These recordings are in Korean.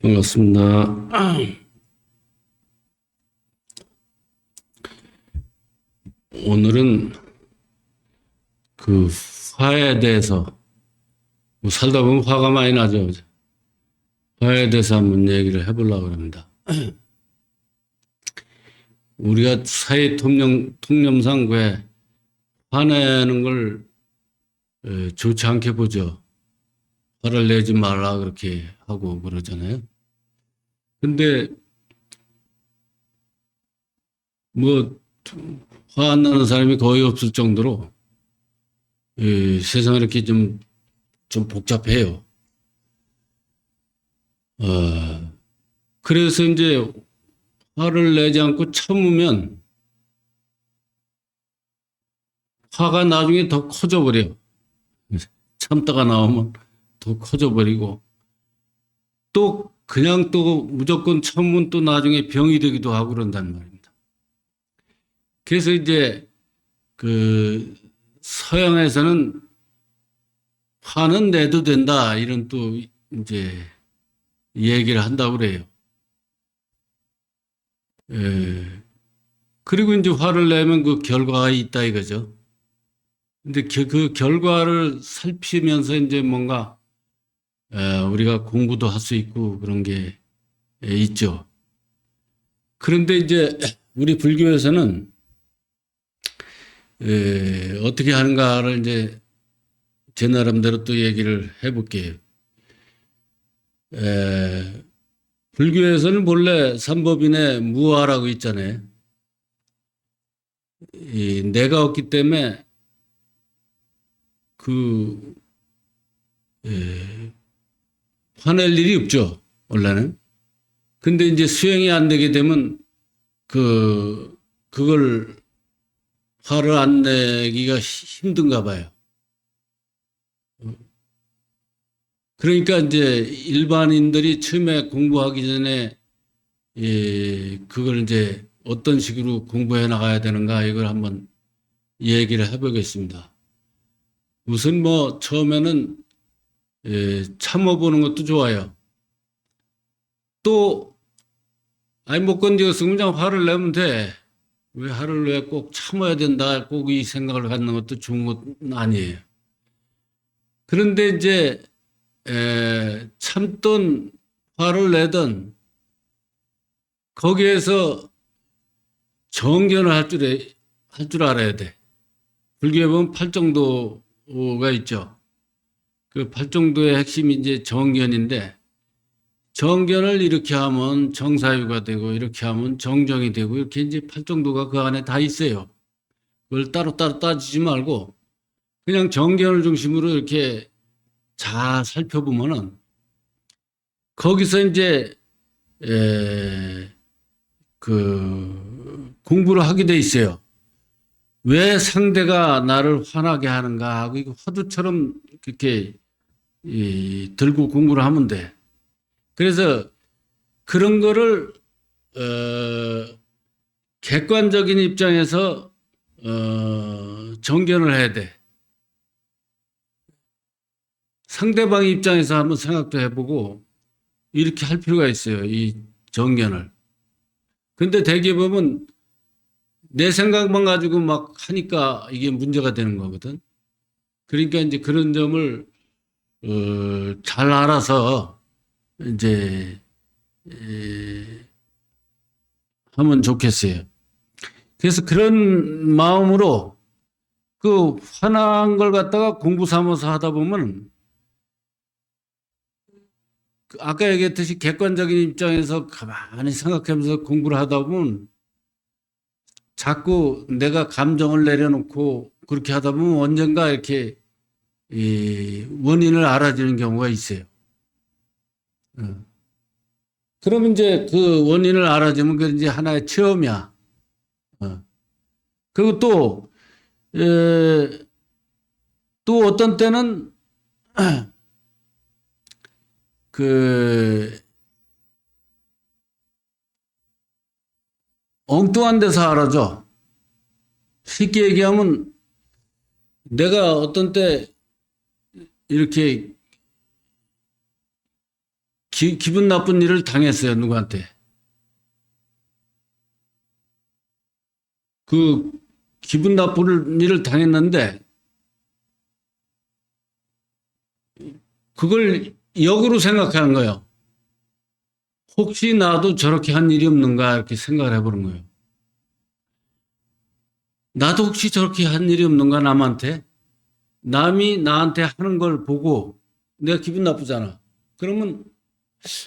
반갑습니다. 오늘은 그 화에 대해서 뭐 살다 보면 화가 많이 나죠. 화에 대해서 한번 얘기를 해보려고 합니다. 우리가 사회 통념상 왜 화내는 걸 좋지 않게 보죠. 화를 내지 말라 그렇게 하고 그러잖아요. 근데 뭐 화 안 나는 사람이 거의 없을 정도로 세상이 이렇게 좀 복잡해요. 어, 그래서 이제 화를 내지 않고 참으면 화가 나중에 더 커져 버려요. 참다가 나오면 더 커져 버리고 또 그냥 또 무조건 참으면 또 나중에 병이 되기도 하고 그런단 말입니다. 그래서 이제 그 서양에서는 화는 내도 된다 이런 또 이제 얘기를 한다고 그래요. 예. 그리고 이제 화를 내면 그 결과가 있다 이거죠. 근데 그 결과를 살피면서 이제 뭔가 우리가 공부도 할 수 있고 그런 게 있죠. 그런데 이제 우리 불교에서는 어떻게 하는가를 이제 제 나름대로 또 얘기를 해볼게요. 불교에서는 본래 삼법인에 무아라고 있잖아요. 이 내가 없기 때문에 그 화낼 일이 없죠, 원래는. 근데 이제 수행이 안 되게 되면 그걸 화를 안 내기가 힘든가 봐요. 그러니까 이제 일반인들이 처음에 공부하기 전에 그걸 이제 어떤 식으로 공부해 나가야 되는가 이걸 한번 얘기를 해보겠습니다. 우선 뭐 처음에는 참아보는 것도 좋아요. 또 아니 못 건드렸으면 그냥 화를 내면 돼. 왜 화를 내 꼭 참아야 된다. 꼭 이 생각을 갖는 것도 좋은 건 아니에요. 그런데 이제 참던 화를 내던 거기에서 정견을 할 줄 알아야 돼. 불교에 보면 팔정도가 있죠. 그 팔정도의 핵심이 이제 정견인데 정견을 이렇게 하면 정사유가 되고 이렇게 하면 정정이 되고 이렇게 이제 팔정도가 그 안에 다 있어요. 그걸 따로따로 따지지 말고 그냥 정견을 중심으로 이렇게 잘 살펴보면은 거기서 이제 에, 그 공부를 하게 돼 있어요. 왜 상대가 나를 화나게 하는가 하고 이거 화두처럼 그렇게 들고 공부를 하면 돼. 그래서 그런 거를 객관적인 입장에서 정견을 해야 돼. 상대방 입장에서 한번 생각도 해보고 이렇게 할 필요가 있어요. 이 정견을. 근데 대개 보면 내 생각만 가지고 막 하니까 이게 문제가 되는 거거든. 그러니까 이제 그런 점을 잘 알아서 이제 하면 좋겠어요. 그래서 그런 마음으로 그 화난 걸 갖다가 공부 삼아서 하다 보면 그 아까 얘기했듯이 객관적인 입장에서 가만히 생각하면서 공부를 하다 보면 자꾸 내가 감정을 내려놓고 그렇게 하다 보면 언젠가 이렇게 이 원인을 알아지는 경우가 있어요. 어. 그러면 이제 그 원인을 알아주면 그 이제 하나의 체험이야. 어. 그리고 에, 또 어떤 때는 그 엉뚱한 데서 알아줘. 쉽게 얘기하면 내가 어떤 때 이렇게 기분 나쁜 일을 당했어요, 누구한테. 그 기분 나쁜 일을 당했는데 그걸 역으로 생각하는 거예요. 혹시 나도 저렇게 한 일이 없는가 이렇게 생각을 해보는 거예요. 나도 혹시 저렇게 한 일이 없는가 남한테? 남이 나한테 하는 걸 보고 내가 기분 나쁘잖아. 그러면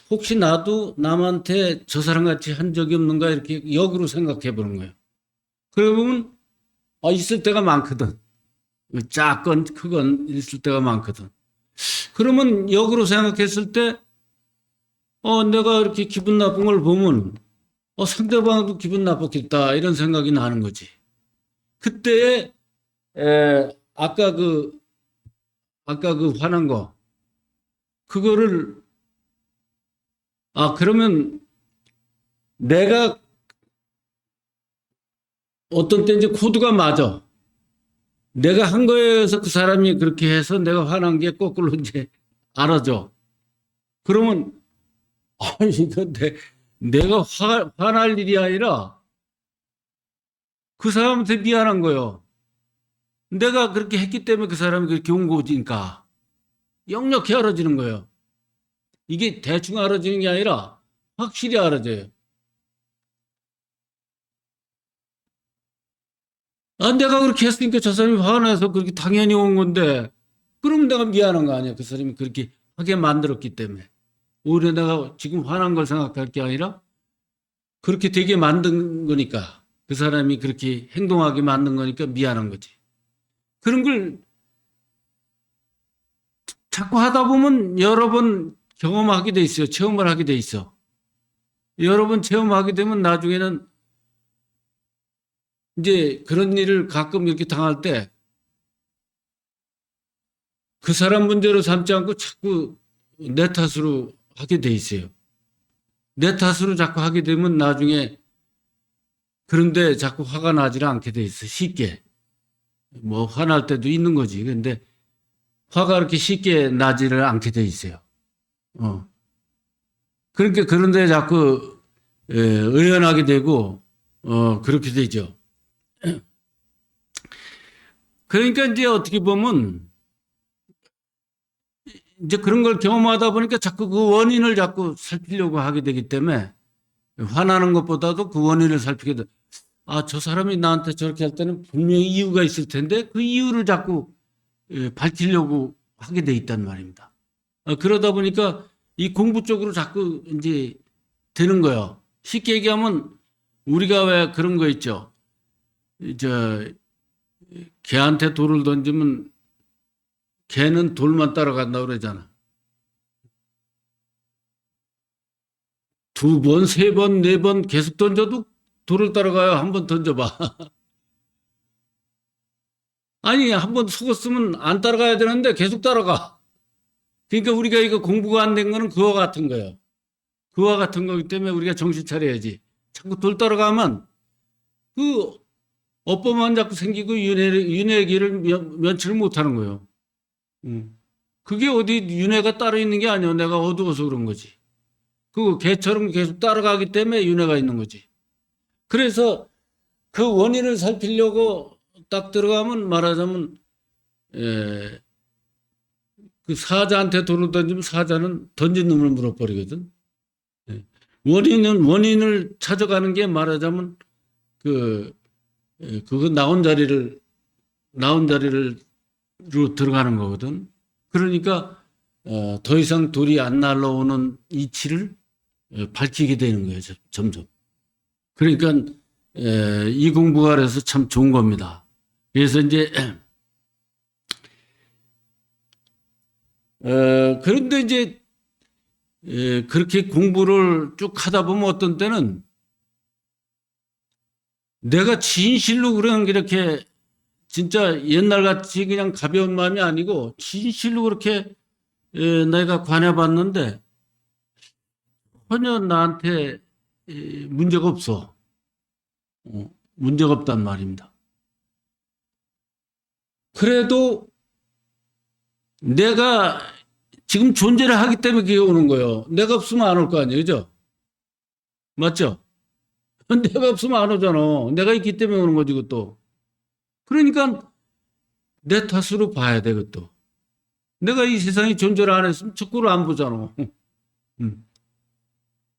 혹시 나도 남한테 저 사람 같이 한 적이 없는가 이렇게 역으로 생각해 보는 거예요. 그러면 있을 때가 많거든. 작건 크건 있을 때가 많거든. 그러면 역으로 생각했을 때 내가 이렇게 기분 나쁜 걸 보면 상대방도 기분 나빴겠다 이런 생각이 나는 거지. 그때 아까 그 화난 거 그거를 그러면 내가 어떤 때 이제 코드가 맞아. 내가 한 거에서 그 사람이 그렇게 해서 내가 화난 게 거꾸로 이제 알아줘. 그러면 이거 내가 화날 일이 아니라 그 사람한테 미안한 거예요. 내가 그렇게 했기 때문에 그 사람이 그렇게 온 거니까 역력히 알아지는 거예요. 이게 대충 알아지는 게 아니라 확실히 알아져요. 내가 그렇게 했으니까 저 사람이 화나서 그렇게 당연히 온 건데, 그럼 내가 미안한 거 아니야. 그 사람이 그렇게 하게 만들었기 때문에. 오히려 내가 지금 화난 걸 생각할 게 아니라 그렇게 되게 만든 거니까. 그 사람이 그렇게 행동하게 만든 거니까 미안한 거지. 그런 걸 자꾸 하다 보면 여러 번 경험하게 돼 있어요. 체험을 하게 돼 있어. 여러 번 체험하게 되면 나중에는 이제 그런 일을 가끔 이렇게 당할 때 그 사람 문제로 삼지 않고 자꾸 내 탓으로 하게 돼 있어요. 내 탓으로 자꾸 하게 되면 나중에 그런데 자꾸 화가 나지를 않게 돼 있어. 쉽게. 뭐 화날 때도 있는 거지. 근데 화가 그렇게 쉽게 나지를 않게 돼 있어요. 어. 그러니까 그런데 자꾸 의연하게 되고 그렇게 되죠. 그러니까 이제 어떻게 보면 이제 그런 걸 경험하다 보니까 자꾸 그 원인을 자꾸 살피려고 하게 되기 때문에 화나는 것보다도 그 원인을 살피게 돼. 저 사람이 나한테 저렇게 할 때는 분명히 이유가 있을 텐데 그 이유를 자꾸 밝히려고 하게 돼 있단 말입니다. 그러다 보니까 이 공부 쪽으로 자꾸 이제 되는 거예요. 쉽게 얘기하면 우리가 왜 그런 거 있죠. 저 개한테 돌을 던지면 개는 돌만 따라간다 그러잖아. 두 번, 세 번, 네 번 계속 던져도 돌을 따라가요. 한 번 던져봐. 아니, 한 번 속았으면 안 따라가야 되는데 계속 따라가. 그러니까 우리가 이거 공부가 안 된 거는 그와 같은 거예요. 그와 같은 거기 때문에 우리가 정신 차려야지. 자꾸 돌 따라가면 그 업보만 자꾸 생기고 윤회기를 면치를 못하는 거예요. 그게 어디 윤회가 따로 있는 게 아니야. 내가 어두워서 그런 거지. 그 개처럼 계속 따라가기 때문에 윤회가 있는 거지. 그래서 그 원인을 살피려고 딱 들어가면 말하자면 그 사자한테 돌을 던지면 사자는 던진 놈을 물어버리거든. 예. 원인을 찾아가는 게 말하자면 그 그거 나온 자리를 로 들어가는 거거든. 그러니까 더 이상 돌이 안 날라오는 이치를 밝히게 되는 거예요. 점점. 그러니까 이 공부가 그래서 참 좋은 겁니다. 그래서 이제 그런데 이제 그렇게 공부를 쭉 하다 보면 어떤 때는 내가 진실로 그런 게 이렇게 진짜 옛날같이 그냥 가벼운 마음이 아니고 진실로 그렇게 내가 관해봤는데 전혀 나한테 문제가 없어. 문제가 없단 말입니다. 그래도 내가 지금 존재를 하기 때문에 그게 오는 거예요. 내가 없으면 안 올 거 아니에요. 그죠? 맞죠? 내가 없으면 안 오잖아. 내가 있기 때문에 오는 거지, 그것도. 그러니까 내 탓으로 봐야 돼, 그것도. 내가 이 세상에 존재를 안 했으면 축구를 안 보잖아. 음.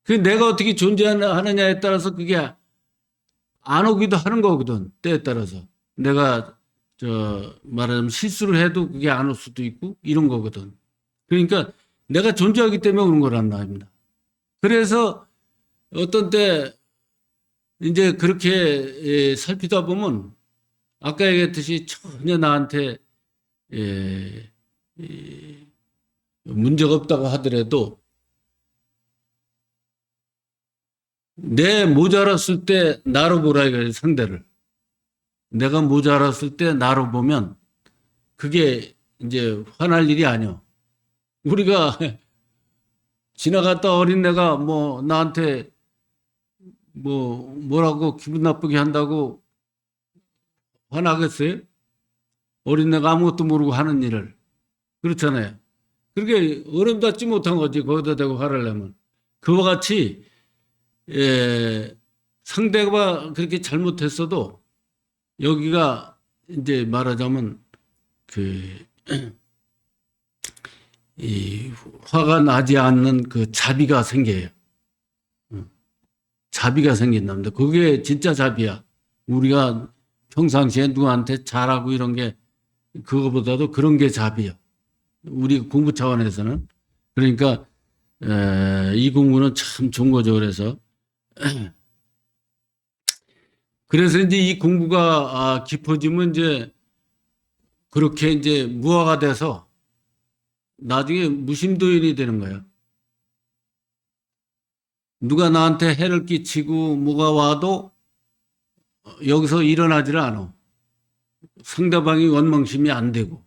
그 내가 어떻게 존재하느냐에 따라서 그게 안 오기도 하는 거거든. 때에 따라서. 내가 말하자면 실수를 해도 그게 안 올 수도 있고 이런 거거든. 그러니까 내가 존재하기 때문에 오는 거란 말입니다. 그래서 어떤 때 이제 그렇게 살피다 보면 아까 얘기했듯이 전혀 나한테 문제가 없다고 하더라도 내 모자랐을 때 나로 보라 이거예요, 상대를. 내가 모자랐을 때 나로 보면 그게 이제 화날 일이 아니야. 우리가 지나갔다 어린애가 뭐 나한테 뭐라고 기분 나쁘게 한다고 화나겠어요? 어린애가 아무것도 모르고 하는 일을. 그렇잖아요. 그렇게 어른답지 못한 거지. 거기다 대고 화를 내면. 그와 같이 상대가 그렇게 잘못했어도 여기가 이제 말하자면 이 화가 나지 않는 그 자비가 생겨요. 자비가 생긴답니다. 그게 진짜 자비야. 우리가 평상시에 누구한테 잘하고 이런 게 그거보다도 그런 게 자비야. 우리 공부 차원에서는. 그러니까 이 공부는 참 좋은 거죠. 그래서 이제 이 공부가 깊어지면 이제 그렇게 이제 무화가 돼서 나중에 무심도인이 되는 거예요. 누가 나한테 해를 끼치고 뭐가 와도 여기서 일어나지를 않아. 상대방이 원망심이 안 되고.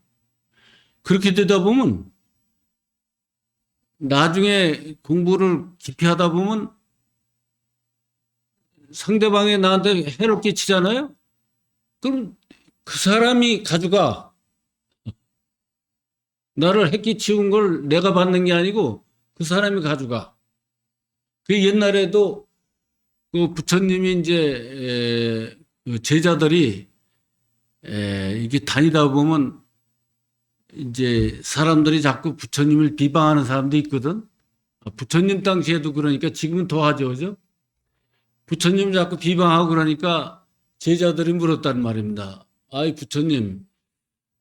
그렇게 되다 보면 나중에 공부를 깊이 하다 보면 상대방이 나한테 해를 끼치잖아요. 그럼 그 사람이 가져가. 나를 해 끼치운 걸 내가 받는 게 아니고 그 사람이 가져가. 그 옛날에도 그 부처님이 이제 그 제자들이 이게 다니다 보면 이제 사람들이 자꾸 부처님을 비방하는 사람도 있거든. 부처님 당시에도 그러니까 지금은 더 하죠, 그죠? 부처님 자꾸 비방하고 그러니까 제자들이 물었단 말입니다. 아이 부처님,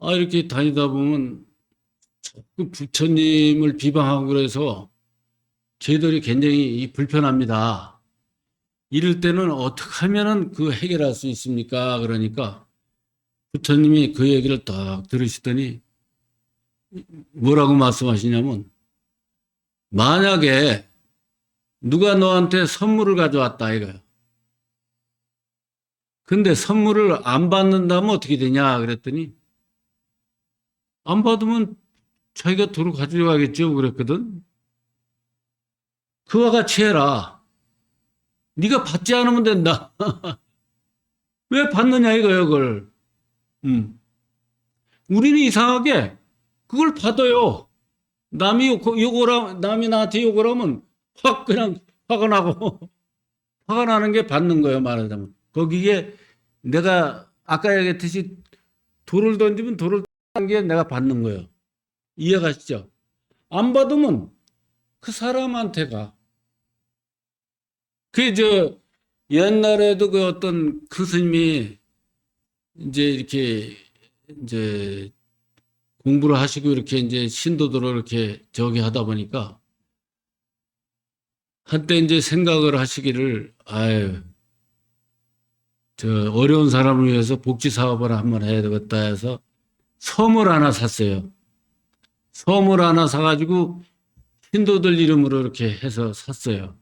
이렇게 다니다 보면 그 부처님을 비방하고 그래서 저희들이 굉장히 불편합니다. 이럴 때는 어떻게 하면은 그 해결할 수 있습니까? 그러니까 부처님이 그 얘기를 딱 들으시더니 뭐라고 말씀하시냐면 만약에 누가 너한테 선물을 가져왔다 이거예요. 근데 선물을 안 받는다면 어떻게 되냐 그랬더니 안 받으면 자기가 도로 가져가겠죠 그랬거든. 그와 같이 해라. 네가 받지 않으면 된다. 왜 받느냐 이거예요 그걸. 우리는 이상하게 그걸 받아요. 남이 나한테 욕을 하면 확 그냥 화가 나고 화가 나는 게 받는 거예요 말하자면. 거기에 내가 아까 얘기했듯이 돌을 던지면 돌을 던는 게 내가 받는 거예요. 이해가시죠? 안 받으면 그 사람한테 가. 옛날에도 그 어떤 스님이 이제 이렇게 이제 공부를 하시고 이렇게 이제 신도들을 이렇게 저기 하다 보니까 한때 이제 생각을 하시기를 저 어려운 사람을 위해서 복지 사업을 한번 해야 되겠다 해서 섬을 하나 샀어요. 섬을 하나 사가지고 신도들 이름으로 이렇게 해서 샀어요.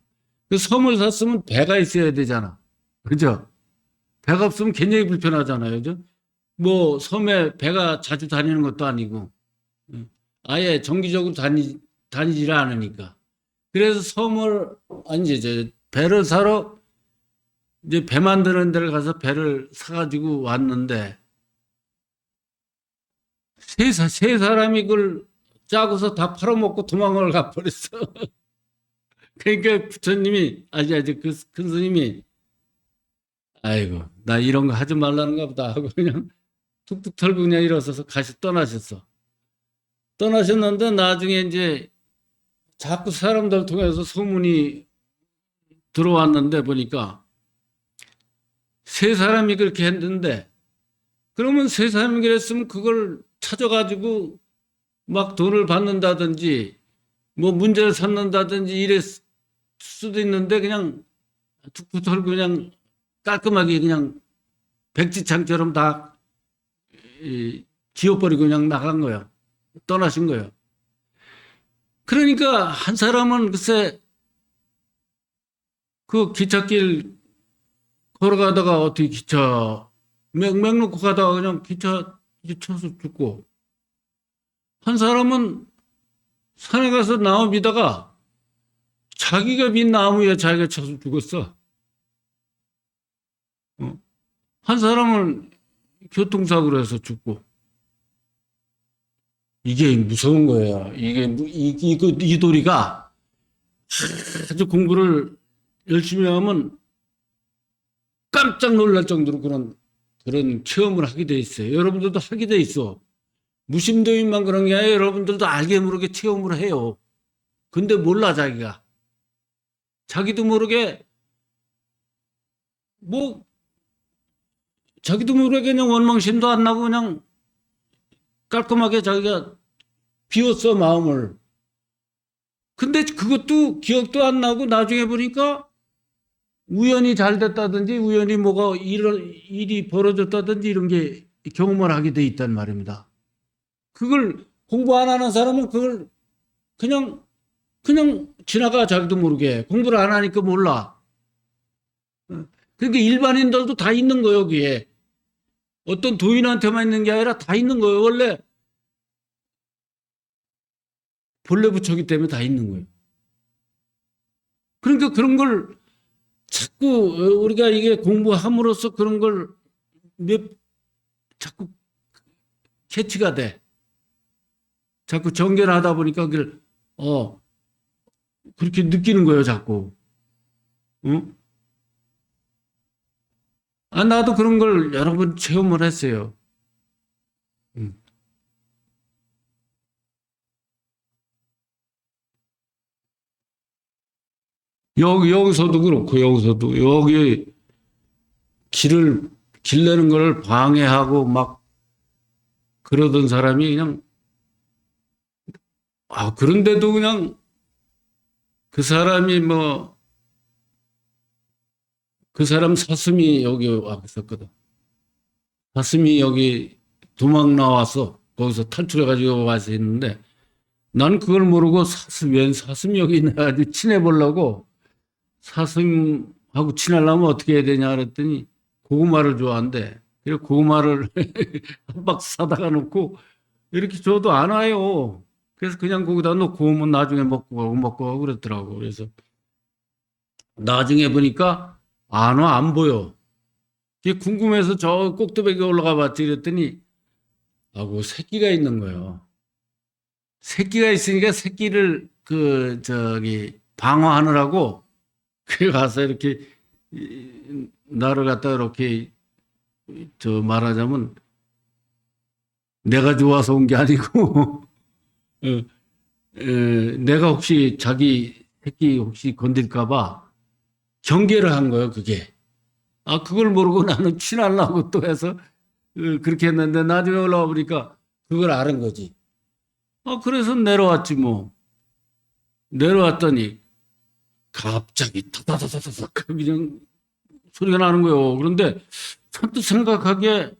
그 섬을 샀으면 배가 있어야 되잖아. 그죠? 배가 없으면 굉장히 불편하잖아요. 그죠? 뭐 섬에 배가 자주 다니는 것도 아니고 아예 정기적으로 다니질 않으니까. 그래서 이제 배를 사러 이제 배 만드는 데를 가서 배를 사가지고 왔는데 세 사람이 그걸 짜고서 다 팔아먹고 도망을 가버렸어. 그러니까 부처님이, 아직 큰 스님이, 아이고, 나 이런 거 하지 말라는가 보다 하고 그냥 툭툭 털고 그냥 일어서서 가시 떠나셨어. 떠나셨는데 나중에 이제 자꾸 사람들 통해서 소문이 들어왔는데 보니까 세 사람이 그렇게 했는데, 그러면 세 사람이 그랬으면 그걸 찾아가지고 막 돈을 받는다든지 뭐 문제를 삼는다든지 이랬을 수도 있는데 그냥 툭툭 털고 그냥 깔끔하게 그냥 백지창처럼 다 지워버리고 그냥 나간 거예요. 떠나신 거예요. 그러니까 한 사람은 글쎄 그 기찻길 걸어가다가 어떻게 기차 맹 놓고 가다가 그냥 기차 쳐서 죽고, 한 사람은 산에 가서 나무 미다가 자기가 민 나무에 자기가 쳐서 죽었어. 한 사람은 교통사고로 해서 죽고. 이게 무서운 거예요. 이 도리가 아주 공부를 열심히 하면 깜짝 놀랄 정도로 그런 체험을 하게 돼 있어요. 여러분들도 하게 돼 있어. 무심도인만 그런 게 아니라 여러분들도 알게 모르게 체험을 해요. 근데 몰라, 자기가. 자기도 모르게, 뭐, 자기도 모르게 그냥 원망심도 안 나고 그냥 깔끔하게 자기가 비웠어, 마음을. 근데 그것도 기억도 안 나고 나중에 보니까 우연히 잘 됐다든지 우연히 뭐가 일이 벌어졌다든지 이런 게 경험을 하게 돼 있단 말입니다. 그걸 공부 안 하는 사람은 그걸 그냥 지나가, 자기도 모르게. 공부를 안 하니까 몰라. 그러니까 일반인들도 다 있는 거예요, 여기에. 어떤 도인한테만 있는 게 아니라 다 있는 거예요. 원래 본래 부처기 때문에 다 있는 거예요. 그러니까 그런 걸 자꾸 우리가 이게 공부함으로써 그런 걸 자꾸 캐치가 돼. 자꾸 정견하다 보니까 그걸 그렇게 느끼는 거예요, 자꾸. 응? 나도 그런 걸 여러 번 체험을 했어요. 응. 여기서도 그렇고, 여기 길 내는 걸 방해하고 막 그러던 사람이 그냥, 그런데도 그냥 그 사람이 그 사람 사슴이 여기 와 있었거든. 사슴이 여기 도망 나와서 거기서 탈출해가지고 와서 있는데, 난 그걸 모르고 웬 사슴이 여기 있나 가지고 친해보려고, 사슴하고 친하려면 어떻게 해야 되냐 그랬더니 고구마를 좋아한대. 그래서 고구마를 한 박스 사다가 놓고 이렇게 줘도 안 와요. 그래서 그냥 거기다 놓고 오면 나중에 먹고 가고 그랬더라고. 그래서 나중에 보니까 안 와, 안 보여. 이게 궁금해서 저 꼭두배기 올라가 봤지 그랬더니 새끼가 있는 거예요. 새끼가 있으니까 새끼를 방어하느라고 그 가서 이렇게 나를 갖다 이렇게 말하자면 내가 좋아서 온 게 아니고 내가 혹시 자기 새끼 혹시 건들까 봐 경계를 한 거예요, 그게. 그걸 모르고 나는 친하려고 또 해서 그렇게 했는데 나중에 올라와 보니까 그걸 아는 거지. 그래서 내려왔지 뭐. 내려왔더니 갑자기 타다다다닥 그냥 소리가 나는 거예요. 그런데 선뜻 생각하기에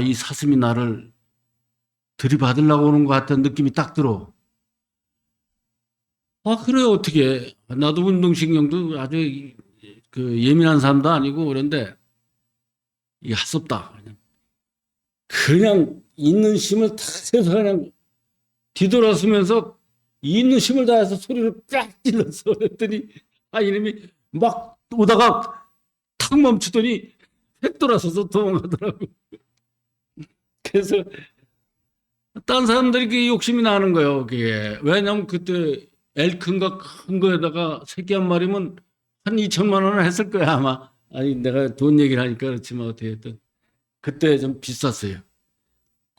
이 사슴이 나를 들이받으려고 오는 것 같은 느낌이 딱 들어. 그래 어떻게. 나도 운동신경도 아주 예민한 사람도 아니고 그런데 이게 핫섭다. 그냥 있는 힘을 다 해서 그냥 뒤돌아서면서 있는 힘을 다해서 소리를 쫙 질렀어. 그랬더니 이놈이 막 오다가 탁 멈추더니 획 돌아서서 도망가더라고. 그래서 딴 사람들이 그 욕심이 나는 거예요, 그게. 왜냐면 그때 엘큰가 큰 거에다가 새끼 한 마리면 한 2천만 원을 했을 거야, 아마. 아니, 내가 돈 얘기를 하니까 그렇지만 어떻게 했든. 그때 좀 비쌌어요.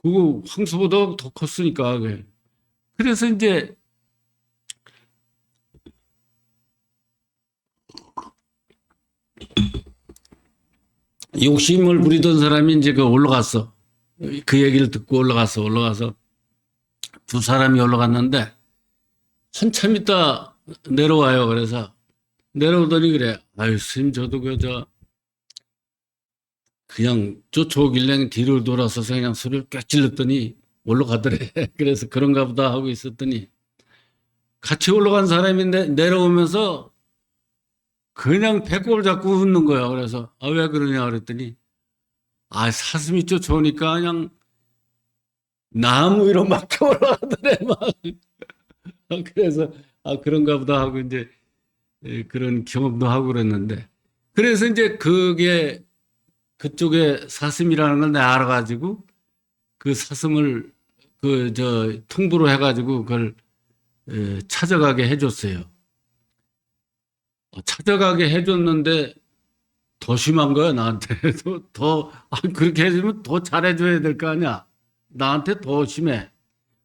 그거 황소보다 더 컸으니까, 그게. 그래서 이제 욕심을 부리던 사람이 이제 그 올라갔어. 그 얘기를 듣고 올라가서 두 사람이 올라갔는데 한참 있다 내려와요. 그래서 내려오더니 그래. 아유, 스님 저도 그냥 쫓아오길래 뒤를 돌아서서 그냥 소리를 꽥 질렀더니 올라가더래. 그래서 그런가 보다 하고 있었더니 같이 올라간 사람이 내려오면서 그냥 배꼽을 잡고 웃는 거야. 그래서 아, 왜 그러냐 그랬더니 아, 사슴이 쫓아오니까 그냥 나무 위로 막 올라가더래. 막. 그래서 아, 그런가 보다 하고 이제 그런 경험도 하고 그랬는데 그래서 이제 그게 그쪽에 사슴이라는 걸 내가 알아가지고 그 사슴을 통보로 해가지고 그걸 찾아가게 해줬어요. 찾아가게 해줬는데 더 심한 거야 나한테. 그렇게 해주면 더 잘해줘야 될 거 아니야. 나한테 더 심해.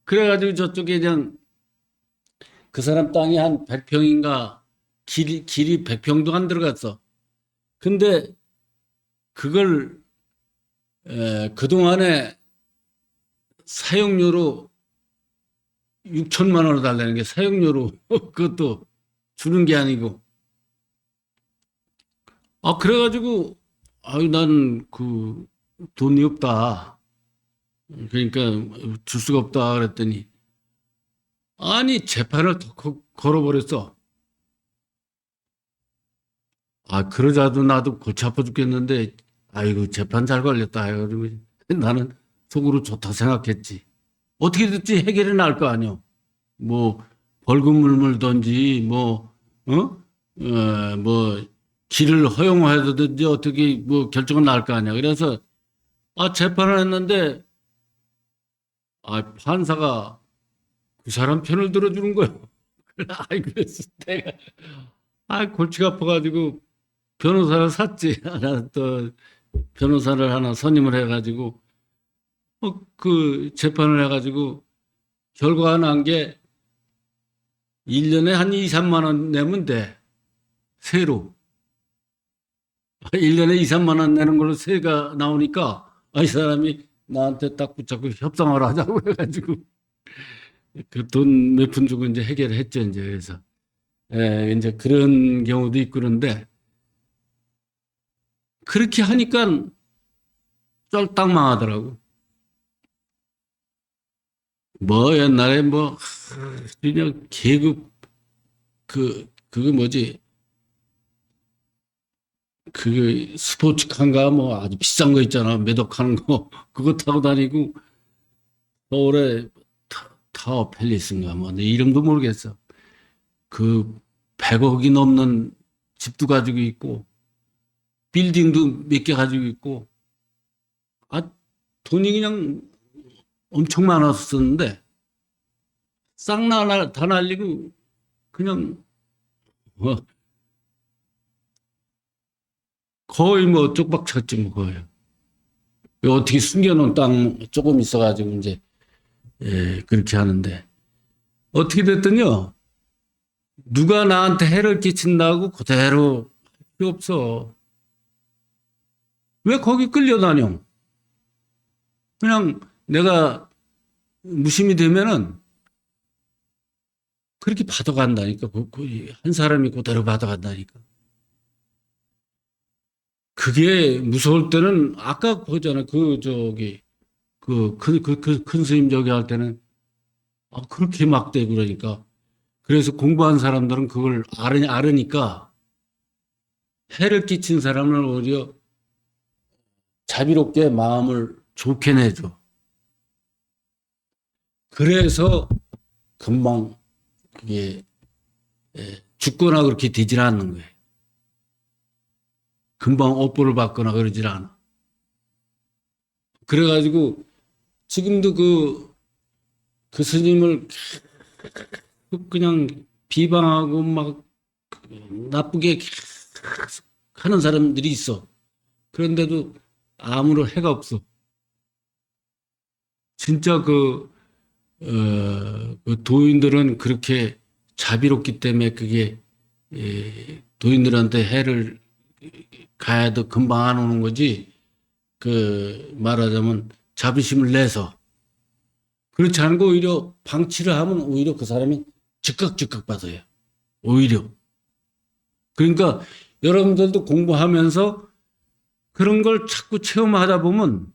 그래가지고 저쪽에 그냥 그 사람 땅이 한 100평인가 길이 100평도 안 들어갔어. 근데 그걸 그동안에 사용료로 6천만 원을 달라는 게 사용료로 그것도 주는 게 아니고 아 그래가지고 아유 나는 그 돈이 없다 그러니까 줄 수가 없다 그랬더니 아니 재판을 더 걸어버렸어. 아 그러자도 나도 골치 아파 죽겠는데 아이고 재판 잘 걸렸다 해가지고 나는 속으로 좋다 생각했지. 어떻게 됐지 해결이 날 거 아니야. 뭐 벌금을 물든지 뭐 길을 허용하든지 어떻게 뭐 결정은 날 거 아니야. 그래서 아 재판을 했는데 아 판사가 그 사람 편을 들어주는 거야. 아이 그래서 내가 아 골치가 아파가지고 변호사를 샀지. 하나 또 변호사를 하나 선임을 해가지고 그 재판을 해가지고 결과가 난 게 1년에 한 2, 3만 원 내면 돼. 세로. 1년에 2, 3만 원 내는 걸로 세가 나오니까 이 사람이 나한테 딱 붙잡고 협상을 하자고 해가지고 그 돈 몇 푼 주고 이제 해결을 했죠. 이제 그래서 이제 그런 경우도 있고 그런데 그렇게 하니까 쫄딱 망하더라고. 뭐 옛날에 뭐 그냥 계급 그거 뭐지 그 스포츠카인가 뭐 아주 비싼 거 있잖아 매덕하는 거 그거 타고 다니고 서울에 타워 팰리스인가 뭐 내 이름도 모르겠어. 그 100억이 넘는 집도 가지고 있고 빌딩도 몇 개 가지고 있고 아 돈이 그냥 엄청 많았었는데 싹 다 날리고 그냥 뭐 거의 뭐 쪽박 쳤지 뭐 거의. 어떻게 숨겨놓은 땅 조금 있어가지고 이제 그렇게 하는데 어떻게 됐더니요 누가 나한테 해를 끼친다고 그대로 할 필요 없어. 왜 거기 끌려다녀? 그냥 내가 무심히 되면은 그렇게 받아간다니까. 한 사람이 그대로 받아간다니까. 그게 무서울 때는 아까 보잖아. 큰 스님 저기 할 때는 그렇게 막대고 그러니까. 그래서 공부한 사람들은 그걸 알으니까 해를 끼친 사람을 오히려 자비롭게 마음을 좋게 내줘. 그래서 금방 그게 죽거나 그렇게 되질 않는 거예요. 금방 업보를 받거나 그러질 않아. 그래가지고 지금도 그 스님을 그냥 비방하고 막 나쁘게 하는 사람들이 있어. 그런데도 아무런 해가 없어. 진짜 그 도인들은 그렇게 자비롭기 때문에 그게 도인들한테 해를 가야도 금방 안 오는 거지. 그 말하자면 자비심을 내서 그렇지 않고 오히려 방치를 하면 오히려 그 사람이 즉각 받아요. 오히려. 그러니까 여러분들도 공부하면서 그런 걸 자꾸 체험하다 보면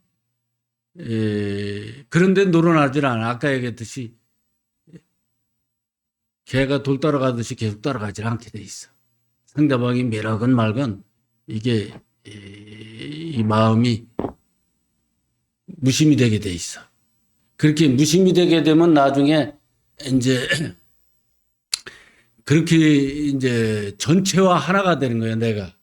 그런데 늘어나질 않아. 아까 얘기했듯이 개가 돌 따라가듯이 계속 따라가질 않게 돼 있어. 상대방이 매력은 말건 이게 이 마음이 무심이 되게 돼 있어. 그렇게 무심이 되게 되면 나중에 이제 그렇게 이제 전체와 하나가 되는 거예요. 내가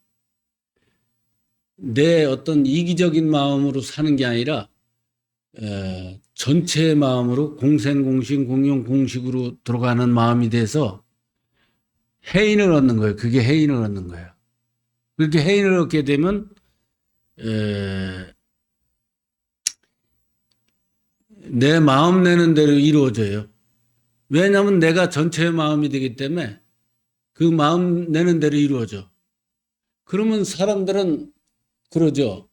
내 어떤 이기적인 마음으로 사는 게 아니라 전체의 마음으로 공생공식 공용공식으로 들어가는 마음이 돼서 해인을 얻는 거예요. 그게 해인을 얻는 거예요. 그렇게 해인을 얻게 되면 내 마음 내는 대로 이루어져요. 왜냐하면 내가 전체의 마음이 되기 때문에 그 마음 내는 대로 이루어져. 그러면 사람들은 그러죠.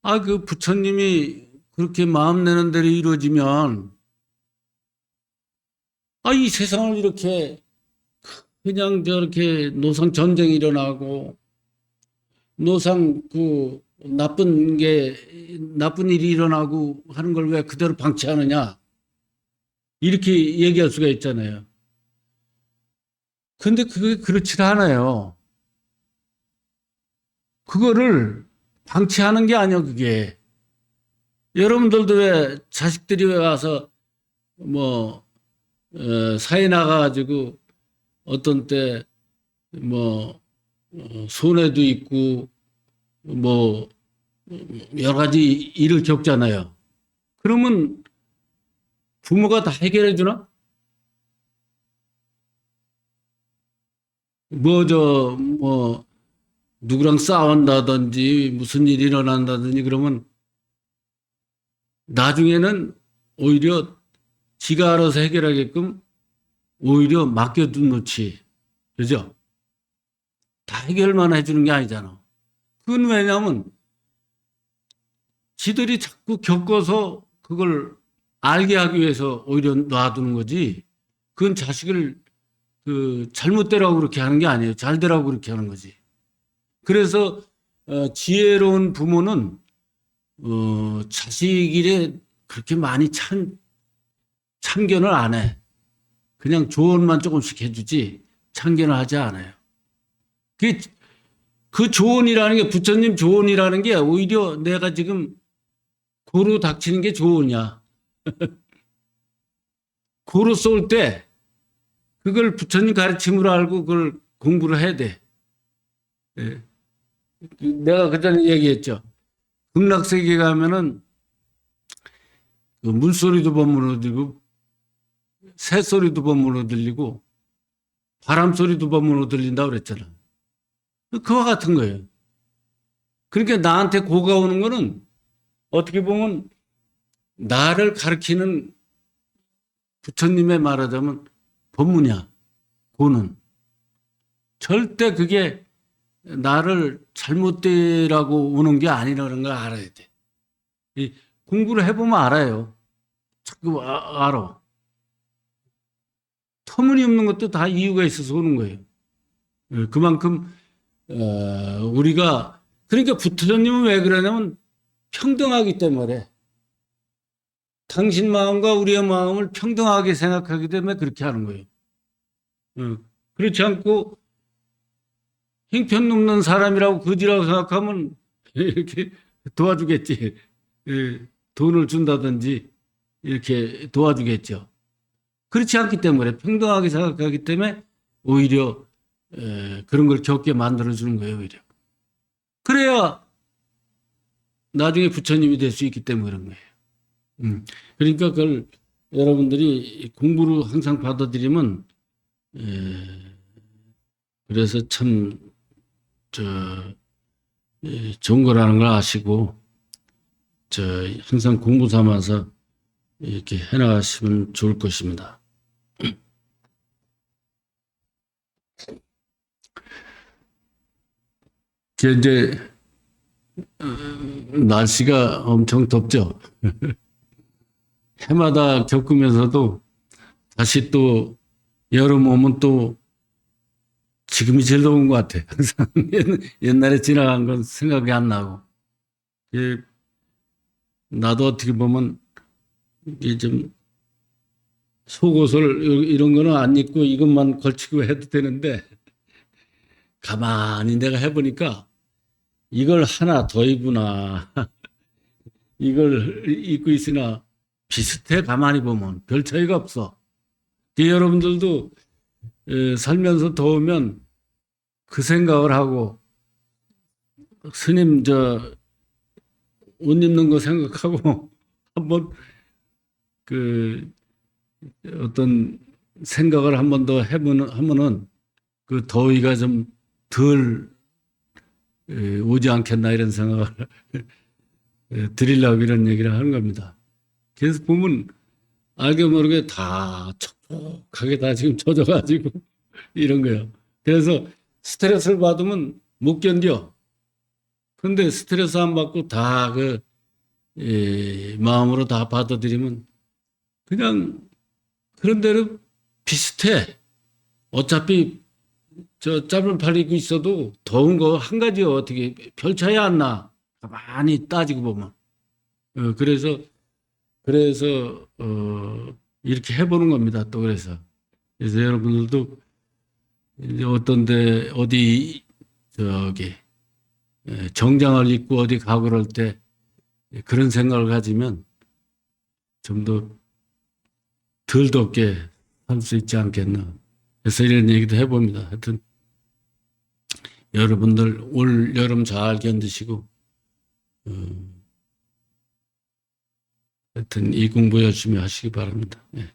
아, 그 부처님이 그렇게 마음 내는 대로 이루어지면 아, 이 세상을 이렇게 그냥 저렇게 노상 전쟁이 일어나고 노상 그 나쁜 일이 일어나고 하는 걸 왜 그대로 방치하느냐 이렇게 얘기할 수가 있잖아요. 근데 그게 그렇지 않아요. 그거를 방치하는 게 아니요, 그게. 여러분들도 왜 자식들이 왜 와서 뭐 사회 나가가지고 어떤 때 뭐 손해도 있고 뭐 여러 가지 일을 겪잖아요. 그러면 부모가 다 해결해 주나? 뭐 누구랑 싸운다든지 무슨 일이 일어난다든지 그러면 나중에는 오히려 지가 알아서 해결하게끔 오히려 맡겨둔 놓지. 그죠? 다 해결만 해주는 게 아니잖아. 그건 왜냐면 지들이 자꾸 겪어서 그걸 알게 하기 위해서 오히려 놔두는 거지. 그건 자식을 그 잘못되라고 그렇게 하는 게 아니에요. 잘 되라고 그렇게 하는 거지. 그래서 지혜로운 부모는 자식 일에 그렇게 많이 참견을 안 해. 그냥 조언만 조금씩 해주지 참견을 하지 않아요. 그 조언이라는 게 부처님 조언이라는 게 오히려 내가 지금 고로 닥치는 게 조언이야. 고로 쏠 때 그걸 부처님 가르침으로 알고 그걸 공부를 해야 돼. 예. 내가 그전에 얘기했죠. 극락세계 가면은 그 물소리도 법문으로 들리고 새소리도 법문으로 들리고 바람소리도 법문으로 들린다고 그랬잖아. 그와 같은 거예요. 그러니까 나한테 고가 오는 거는 어떻게 보면 나를 가르치는 부처님의 말하자면 법문이야. 고는. 절대 그게 나를 잘못되라고 오는 게 아니라는 걸 알아야 돼. 공부를 해보면 알아요. 자꾸 알아. 터무니없는 것도 다 이유가 있어서 오는 거예요. 그만큼 우리가 그러니까 부처님은 왜 그러냐면 평등하기 때문에 당신 마음과 우리의 마음을 평등하게 생각하기 때문에 그렇게 하는 거예요. 그렇지 않고 형편 없는 사람이라고 거지라고 생각하면 이렇게 도와주겠지. 돈을 준다든지 이렇게 도와주겠죠. 그렇지 않기 때문에 평등하게 생각하기 때문에 오히려 그런 걸 겪게 만들어주는 거예요. 오히려. 그래야 나중에 부처님이 될 수 있기 때문에 그런 거예요. 그러니까 그걸 여러분들이 공부를 항상 받아들이면, 그래서 참, 저, 좋은 거라는 걸 아시고, 항상 공부 삼아서 이렇게 해나가시면 좋을 것입니다. 이제, 날씨가 엄청 덥죠. 해마다 겪으면서도 다시 또 여름 오면 또 지금이 제일 더운 것 같아. 항상 옛날에 지나간 건 생각이 안 나고. 나도 어떻게 보면 이게 좀 속옷을 이런 거는 안 입고 이것만 걸치고 해도 되는데 가만히 내가 해보니까 이걸 하나 더 입으나 이걸 입고 있으나 비슷해. 가만히 보면 별 차이가 없어. 여러분들도 살면서 더우면 그 생각을 하고 스님 옷 입는 거 생각하고 한번 그 어떤 생각을 한 번 더 하면은 그 더위가 좀 덜 오지 않겠나 이런 생각을 드리려고 이런 얘기를 하는 겁니다. 그래서 보면 알게 모르게 다 촉촉하게 다 지금 젖어가지고 이런 거예요. 그래서 스트레스를 받으면 못 견뎌. 근데 스트레스 안 받고 다 마음으로 다 받아들이면 그냥 그런 대로 비슷해. 어차피 짧은 팔 입고 있어도 더운 거 한 가지요. 어떻게 별 차이 안 나. 가만히 따지고 보면. 그래서 이렇게 해보는 겁니다. 또 그래서 여러분들도 이제 어디 정장을 입고 어디 가고 그럴 때 그런 생각을 가지면 좀 더 덜 덥게 살 수 있지 않겠나. 그래서 이런 얘기도 해봅니다. 하여튼 여러분들 올 여름 잘 견디시고 하여튼 이 공부 열심히 하시기 바랍니다. 예.